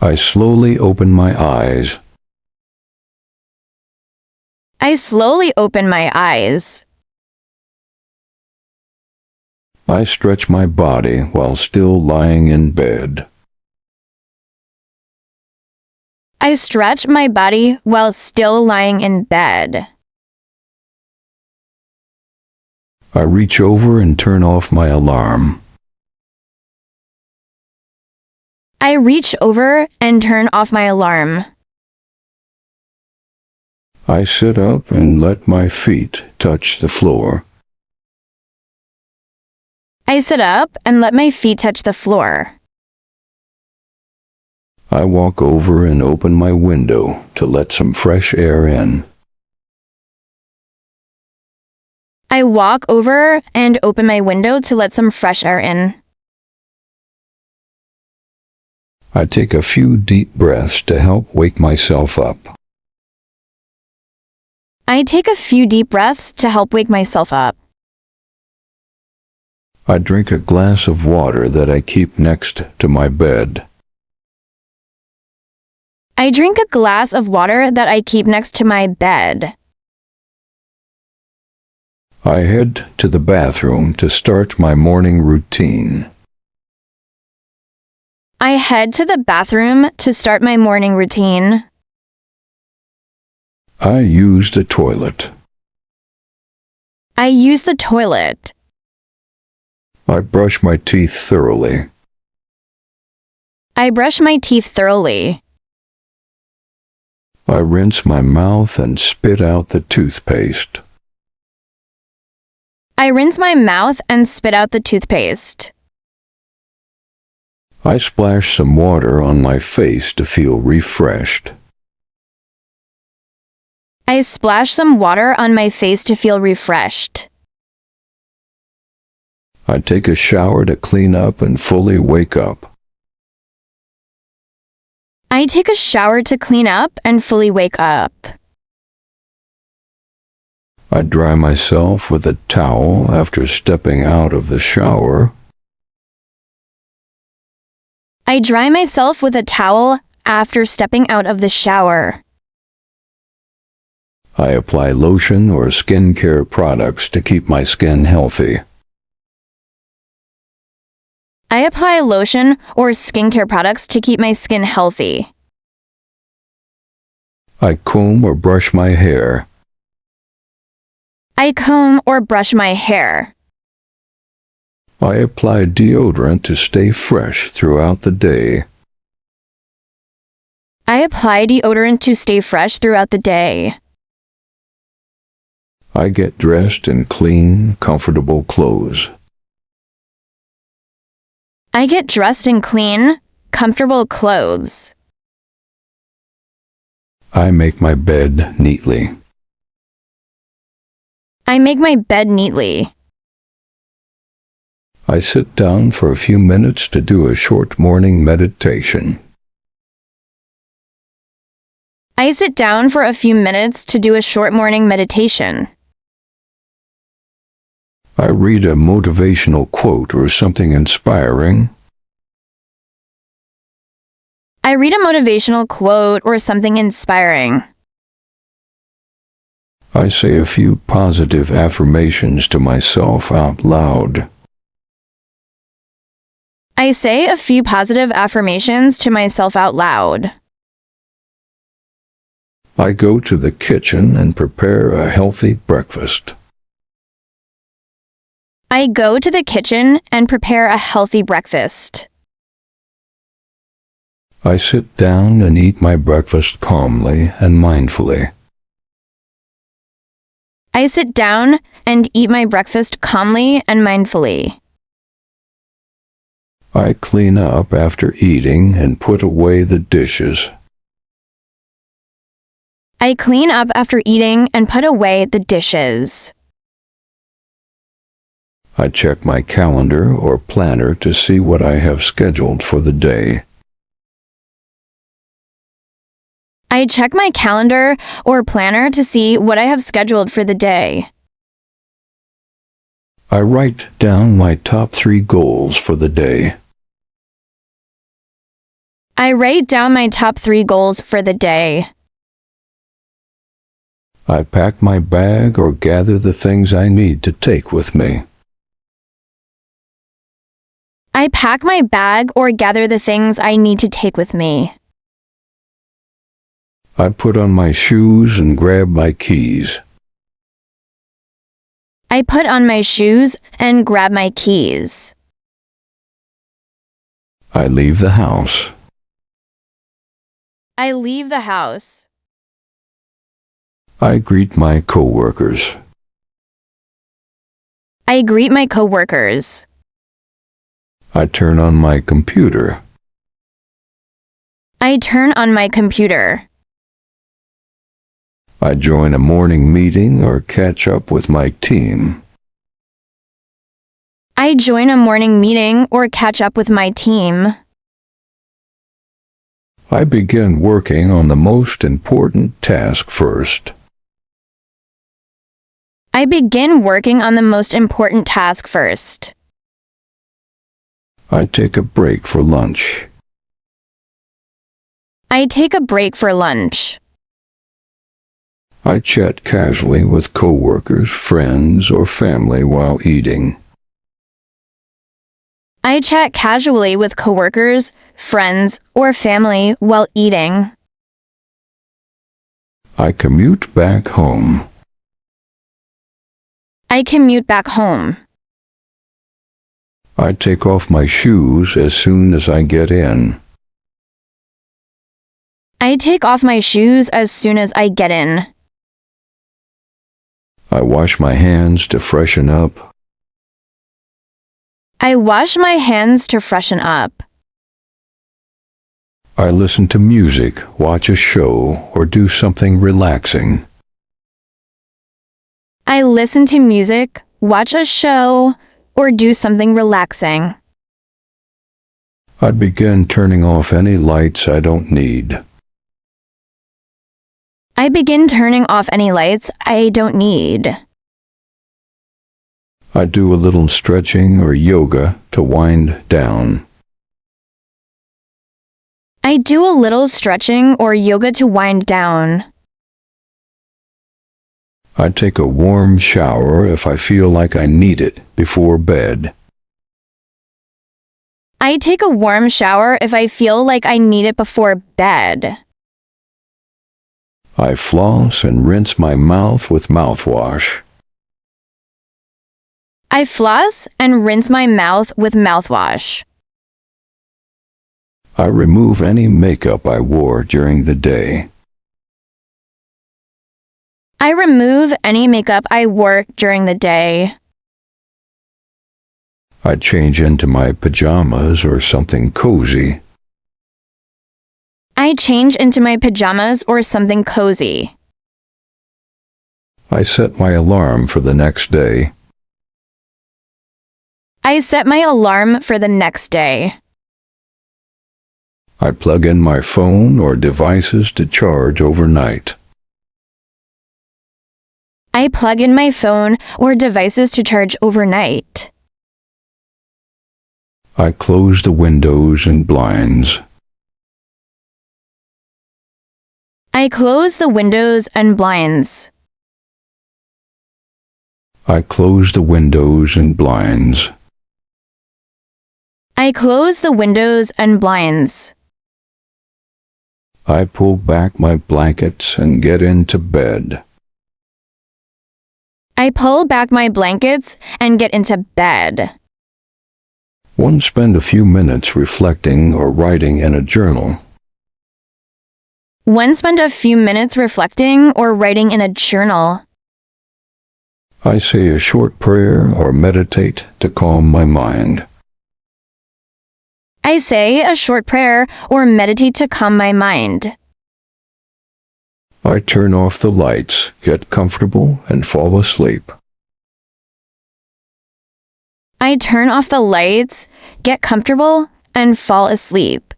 I slowly open my eyes. I slowly open my eyes. I stretch my body while still lying in bed. I stretch my body while still lying in bed. I reach over and turn off my alarm. I reach over and turn off my alarm. I sit up and let my feet touch the floor. I sit up and let my feet touch the floor. I walk over and open my window to let some fresh air in. I walk over and open my window to let some fresh air in. I take a few deep breaths to help wake myself up. I take a few deep breaths to help wake myself up. I drink a glass of water that I keep next to my bed. I drink a glass of water that I keep next to my bed. I head to the bathroom to start my morning routine. I head to the bathroom to start my morning routine. I use the toilet. I use the toilet. I brush my teeth thoroughly. I brush my teeth thoroughly. I rinse my mouth and spit out the toothpaste. I rinse my mouth and spit out the toothpaste. I splash some water on my face to feel refreshed. I splash some water on my face to feel refreshed. I take a shower to clean up and fully wake up. I take a shower to clean up and fully wake up. I dry myself with a towel after stepping out of the shower. I dry myself with a towel after stepping out of the shower. I apply lotion or skincare products to keep my skin healthy. I apply lotion or skincare products to keep my skin healthy. I comb or brush my hair. I comb or brush my hair. I apply deodorant to stay fresh throughout the day. I apply deodorant to stay fresh throughout the day. I get dressed in clean, comfortable clothes. I get dressed in clean, comfortable clothes. I make my bed neatly. I make my bed neatly. I sit down for a few minutes to do a short morning meditation. I sit down for a few minutes to do a short morning meditation. I read a motivational quote or something inspiring. I read a motivational quote or something inspiring. I say a few positive affirmations to myself out loud. I say a few positive affirmations to myself out loud. I go to the kitchen and prepare a healthy breakfast. I go to the kitchen and prepare a healthy breakfast. I sit down and eat my breakfast calmly and mindfully. I sit down and eat my breakfast calmly and mindfully. I clean up after eating and put away the dishes. I clean up after eating and put away the dishes. I check my calendar or planner to see what I have scheduled for the day. I check my calendar or planner to see what I have scheduled for the day. I write down my top 3 goals for the day. I write down my top 3 goals for the day. I pack my bag or gather the things I need to take with me. I pack my bag or gather the things I need to take with me. I put on my shoes and grab my keys. I put on my shoes and grab my keys. I leave the house. I leave the house. I greet my coworkers. I greet my coworkers. I turn on my computer. I turn on my computer. I join a morning meeting or catch up with my team. I join a morning meeting or catch up with my team. I begin working on the most important task first. I begin working on the most important task first. I take a break for lunch. I take a break for lunch. I chat casually with coworkers, friends, or family while eating. I chat casually with coworkers, friends, or family while eating. I commute back home. I commute back home. I take off my shoes as soon as I get in. I take off my shoes as soon as I get in. I wash my hands to freshen up. I wash my hands to freshen up. I listen to music, watch a show, or do something relaxing. I listen to music, watch a show, or do something relaxing. I begin turning off any lights I don't need. I begin turning off any lights I don't need. I do a little stretching or yoga to wind down. I do a little stretching or yoga to wind down. I take a warm shower if I feel like I need it before bed. I take a warm shower if I feel like I need it before bed. I floss and rinse my mouth with mouthwash. I floss and rinse my mouth with mouthwash. I remove any makeup I wore during the day. I remove any makeup I wore during the day. I change into my pajamas or something cozy. I change into my pajamas or something cozy. I set my alarm for the next day. I set my alarm for the next day. I plug in my phone or devices to charge overnight. I plug in my phone or devices to charge overnight. I close the windows and blinds. I close the windows and blinds. I close the windows and blinds. I close the windows and blinds. I pull back my blankets and get into bed. I pull back my blankets and get into bed. One spend a few minutes reflecting or writing in a journal. One spend a few minutes reflecting or writing in a journal. I say a short prayer or meditate to calm my mind. I say a short prayer or meditate to calm my mind. I turn off the lights, get comfortable, and fall asleep. I turn off the lights, get comfortable, and fall asleep.